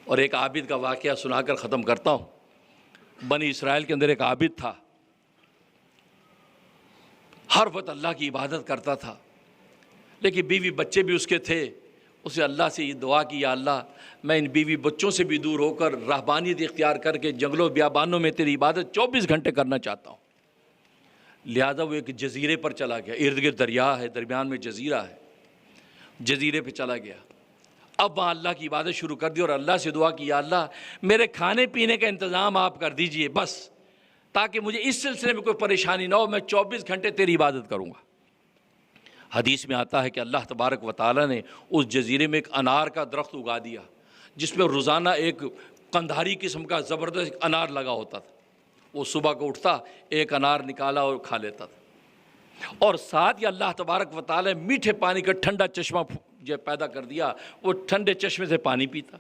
اور ایک عابد کا واقعہ سنا کر ختم کرتا ہوں۔ بنی اسرائیل کے اندر ایک عابد تھا، ہر وقت اللہ کی عبادت کرتا تھا، لیکن بیوی بچے بھی اس کے تھے۔ اسے اللہ سے یہ دعا کی، یا اللہ میں ان بیوی بچوں سے بھی دور ہو کر رہبانیت اختیار کر کے جنگلوں بیابانوں میں تیری عبادت 24 گھنٹے کرنا چاہتا ہوں۔ لہذا وہ ایک جزیرے پر چلا گیا، ارد گرد دریا ہے، درمیان میں جزیرہ ہے، جزیرے پہ چلا گیا۔ اب وہاں اللہ کی عبادت شروع کر دی اور اللہ سے دعا کی، یا اللہ میرے کھانے پینے کا انتظام آپ کر دیجئے بس، تاکہ مجھے اس سلسلے میں کوئی پریشانی نہ ہو، میں 24 گھنٹے تیری عبادت کروں گا۔ حدیث میں آتا ہے کہ اللہ تبارک و تعالیٰ نے اس جزیرے میں ایک انار کا درخت اگا دیا، جس میں روزانہ ایک قندھاری قسم کا زبردست انار لگا ہوتا تھا۔ وہ صبح کو اٹھتا، ایک انار نکالا اور کھا لیتا تھا، اور ساتھ ہی اللہ تبارک و تعالیٰ نے میٹھے پانی کا ٹھنڈا چشمہ جو پیدا کر دیا، وہ ٹھنڈے چشمے سے پانی پیتا۔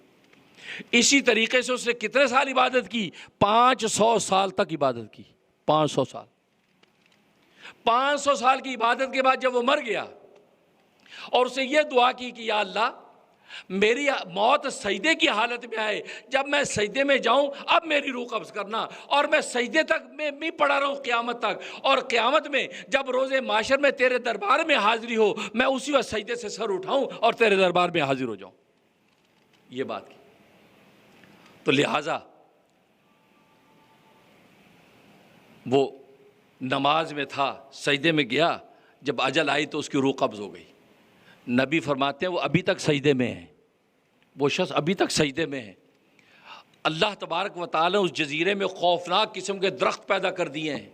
اسی طریقے سے اس نے کتنے سال عبادت کی؟ 500 سال تک عبادت کی، 500 سال۔ 500 سال کی عبادت کے بعد جب وہ مر گیا اور اسے یہ دعا کی کہ یا اللہ میری موت سجدے کی حالت میں آئے، جب میں سجدے میں جاؤں اب میری روح قبض کرنا، اور میں سجدے تک میں بھی پڑا رہوں قیامت تک، اور قیامت میں جب روز محشر میں تیرے دربار میں حاضری ہو میں اسی وقت سجدے سے سر اٹھاؤں اور تیرے دربار میں حاضر ہو جاؤں۔ یہ بات کی تو لہٰذا وہ نماز میں تھا، سجدے میں گیا، جب اجل آئی تو اس کی روح قبض ہو گئی۔ نبی فرماتے ہیں وہ ابھی تک سجدے میں ہے، وہ شخص ابھی تک سجدے میں ہے۔ اللہ تبارک و تعالیٰ اس جزیرے میں خوفناک قسم کے درخت پیدا کر دیے ہیں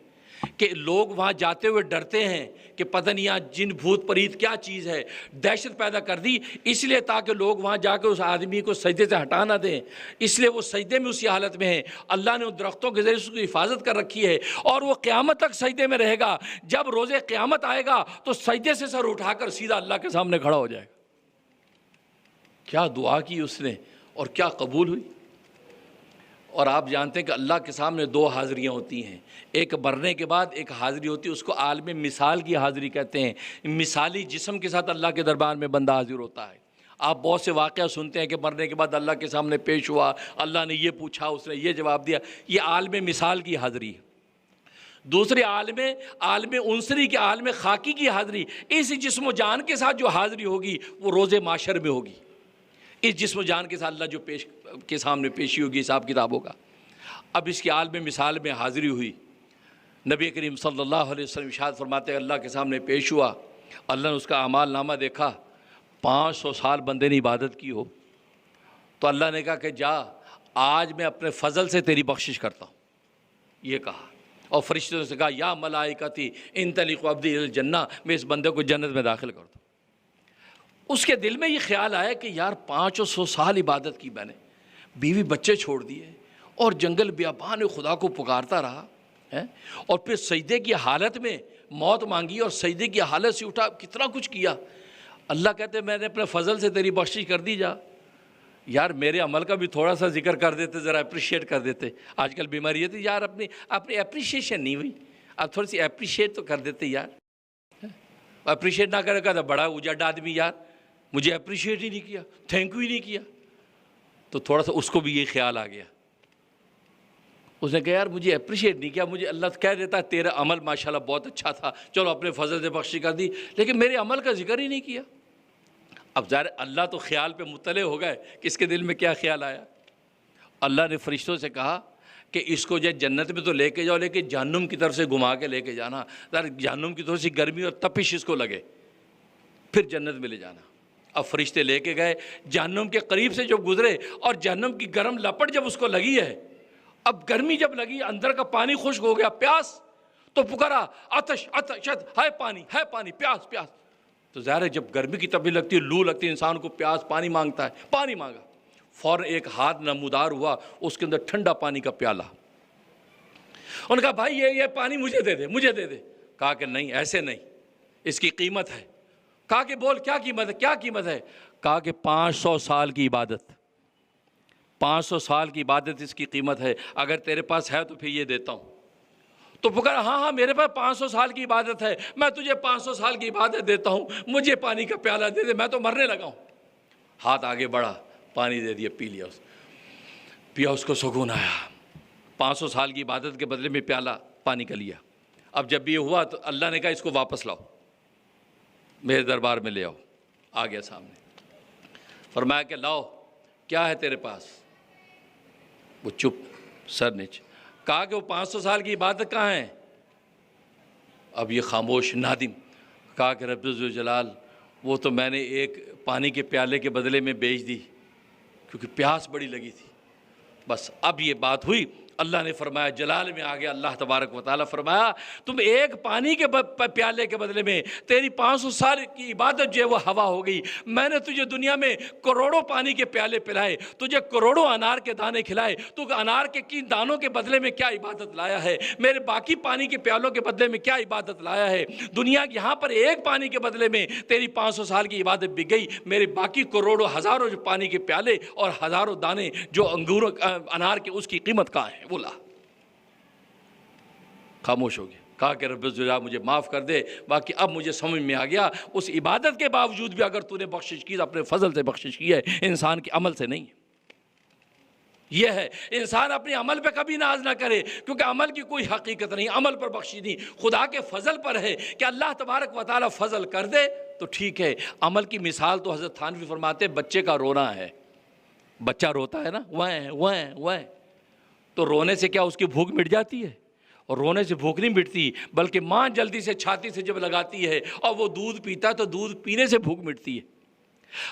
کہ لوگ وہاں جاتے ہوئے ڈرتے ہیں کہ پتہ نہیں یہاں جن بھوت پریت کیا چیز ہے، دہشت پیدا کر دی، اس لیے تاکہ لوگ وہاں جا کے اس آدمی کو سجدے سے ہٹا نہ دیں، اس لیے وہ سجدے میں اسی حالت میں ہیں۔ اللہ نے ان درختوں کے ذریعے اس کی حفاظت کر رکھی ہے، اور وہ قیامت تک سجدے میں رہے گا۔ جب روز قیامت آئے گا تو سجدے سے سر اٹھا کر سیدھا اللہ کے سامنے کھڑا ہو جائے گا۔ کیا دعا کی اس نے اور کیا قبول ہوئی۔ اور آپ جانتے ہیں کہ اللہ کے سامنے 2 حاضریاں ہوتی ہیں، ایک مرنے کے بعد ایک حاضری ہوتی ہے، اس کو عالم مثال کی حاضری کہتے ہیں۔ مثالی جسم کے ساتھ اللہ کے دربار میں بندہ حاضر ہوتا ہے۔ آپ بہت سے واقعہ سنتے ہیں کہ مرنے کے بعد اللہ کے سامنے پیش ہوا، اللہ نے یہ پوچھا، اس نے یہ جواب دیا، یہ عالم مثال کی حاضری ہے۔ دوسرے عالم عنصری کے عالم خاکی کی حاضری، اس جسم و جان کے ساتھ جو حاضری ہوگی وہ روز محشر میں ہوگی۔ اس جسم و جان کے ساتھ اللہ جو پیش کے سامنے پیشی ہوگی حساب کتاب ہوگا۔ اب اس کی عالم مثال میں حاضری ہوئی، نبی کریم صلی اللہ علیہ وسلم ارشاد فرماتے ہیں اللہ کے سامنے پیش ہوا، اللہ نے اس کا اعمال نامہ دیکھا، 500 سال بندے نے عبادت کی ہو، تو اللہ نے کہا کہ جا آج میں اپنے فضل سے تیری بخشش کرتا ہوں، یہ کہا، اور فرشتوں سے کہا یا ملائکتی انطلقوا عبدی الی الجنہ، میں اس بندے کو جنت میں داخل کر دوں۔ اس کے دل میں یہ خیال آیا کہ یار 500 سال عبادت کی میں نے، بیوی بچے چھوڑ دیے اور جنگل بیابان خدا کو پکارتا رہا ہے، اور پھر سجدے کی حالت میں موت مانگی اور سجدے کی حالت سے اٹھا، کتنا کچھ کیا۔ اللہ کہتے میں نے اپنے فضل سے تیری بخشش کر دی، جا یار میرے عمل کا بھی تھوڑا سا ذکر کر دیتے، ذرا اپریشیٹ کر دیتے۔ آج کل بیماری یہ تھی یار اپنی اپریشیشن نہیں ہوئی، اب تھوڑی سی اپریشیٹ تو کر دیتے یار، اپریشیٹ نہ کرے گا تو بڑا اجڑ آدمی، یار مجھے اپریشیٹ ہی نہیں کیا، تھینک یو ہی نہیں کیا، تو تھوڑا سا اس کو بھی یہ خیال آ گیا۔ اس نے کہا یار مجھے اپریشیٹ نہیں کیا، مجھے اللہ کہہ دیتا ہے تیرا عمل ماشاءاللہ بہت اچھا تھا، چلو اپنے فضل سے بخشش کر دی، لیکن میرے عمل کا ذکر ہی نہیں کیا۔ اب ظاہر اللہ تو خیال پہ مطلع ہو گئے کہ اس کے دل میں کیا خیال آیا۔ اللہ نے فرشتوں سے کہا کہ اس کو جنت میں تو لے کے جاؤ، لیکن جہنم کی طرف سے گھما کے لے کے جانا، ظاہر جہنم کی تھوڑی سی گرمی اور تپش اس کو لگے، پھر جنت میں لے جانا۔ اب فرشتے لے کے گئے، جہنم کے قریب سے جو گزرے اور جہنم کی گرم لپٹ جب اس کو لگی ہے، اب گرمی جب لگی، اندر کا پانی خشک ہو گیا، پیاس، تو پکارا عطش عطش ہے پانی ہے پانی، پیاس پیاس۔ تو ظاہر ہے جب گرمی کی تپش لگتی ہے، لو لگتی ہے، انسان کو پیاس پانی مانگتا ہے، پانی مانگا، فوراً ایک ہاتھ نمودار ہوا، اس کے اندر ٹھنڈا پانی کا پیالہ۔ انہوں نے کہا بھائی یہ پانی مجھے دے دے، مجھے دے دے۔ کہا کہ نہیں ایسے نہیں، اس کی قیمت ہے۔ کہا کہ بول کیا قیمت ہے، کیا قیمت ہے؟ کہا کہ 500 سال کی عبادت، 500 سال کی عبادت اس کی قیمت ہے، اگر تیرے پاس ہے تو پھر یہ دیتا ہوں۔ تو پکارا ہاں میرے پاس 500 سال کی عبادت ہے، میں تجھے 500 سال کی عبادت دیتا ہوں، مجھے پانی کا پیالہ دے دے، میں تو مرنے لگا ہوں۔ ہاتھ آگے بڑھا، پانی دے دیا، پی لیا اس۔ پیا، اس کو سکون آیا. 500 سال کی عبادت کے بدلے میں پیالہ پانی کا لیا. اب جب یہ ہوا تو اللہ نے کہا اس کو واپس لاؤ، میرے دربار میں لے آؤ. آ گیا سامنے. فرمایا کہ لاؤ کیا ہے تیرے پاس؟ وہ چپ، سر نیچے. کہا کہ وہ 500 سال کی عبادت کہاں ہے؟ اب یہ خاموش، نادم. کہا کہ رب ذوالجلال وہ تو میں نے ایک پانی کے پیالے کے بدلے میں بیچ دی کیونکہ پیاس بڑی لگی تھی. بس اب یہ بات ہوئی. اللہ نے فرمایا، جلال میں آ گیا اللہ تبارک و تعالیٰ، فرمایا تم ایک پانی کے پیالے کے بدلے میں تیری 500 سال کی عبادت جو ہے وہ ہوا ہو گئی. میں نے تجھے دنیا میں کروڑوں پانی کے پیالے پلائے، تجھے کروڑوں انار کے دانے کھلائے، تو انار کے کی دانوں کے بدلے میں کیا عبادت لایا ہے؟ میرے باقی پانی کے پیالوں کے بدلے میں کیا عبادت لایا ہے؟ دنیا یہاں پر ایک پانی کے بدلے میں تیری 500 سال کی عبادت بک گئی، میرے باقی کروڑوں ہزاروں جو پانی کے پیالے اور ہزاروں دانے جو انار کے اس کی قیمت کہاں ہے؟ وہ لا. خاموش ہو گیا. کہا کہ رب ذوالجلال مجھے معاف کر دے، باقی اب مجھے سمجھ میں آ گیا اس عبادت کے باوجود بھی اگر تو نے بخشش کی تو اپنے فضل سے بخشش کی ہے، انسان کے عمل سے نہیں ہے. یہ ہے انسان اپنے عمل پہ کبھی ناز نہ کرے، کیونکہ عمل کی کوئی حقیقت نہیں، عمل پر بخشش نہیں، خدا کے فضل پر ہے کہ اللہ تبارک و تعالیٰ فضل کر دے تو ٹھیک ہے. عمل کی مثال تو حضرت تھانوی فرماتے ہیں بچے کا رونا ہے. بچہ روتا ہے نا، ویں تو رونے سے کیا اس کی بھوک مٹ جاتی ہے؟ اور رونے سے بھوک نہیں مٹتی، بلکہ ماں جلدی سے چھاتی سے جب لگاتی ہے اور وہ دودھ پیتا ہے تو دودھ پینے سے بھوک مٹتی ہے.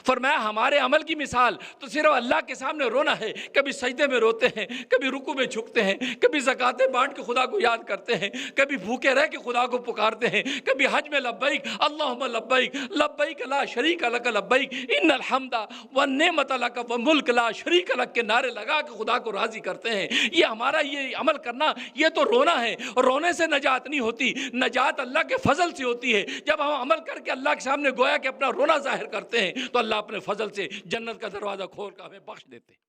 فرمایا ہمارے عمل کی مثال تو صرف اللہ کے سامنے رونا ہے. کبھی سجدے میں روتے ہیں، کبھی رکوع میں جھکتے ہیں، کبھی زکاتیں بانٹ کے خدا کو یاد کرتے ہیں، کبھی بھوکے رہ کے خدا کو پکارتے ہیں، کبھی حج میں لبیک اللہم لبیک لبیک لا شریک لک لبیک ان الحمد والنعمت لک والملک لا شریک لک کے نعرے لگا کے خدا کو راضی کرتے ہیں. یہ ہمارا یہ عمل کرنا یہ تو رونا ہے. رونے سے نجات نہیں ہوتی، نجات اللہ کے فضل سے ہوتی ہے. جب ہم عمل کر کے اللہ کے سامنے گویا کہ اپنا رونا ظاہر کرتے ہیں تو اللہ اپنے فضل سے جنت کا دروازہ کھول کر ہمیں بخش دیتے ہیں.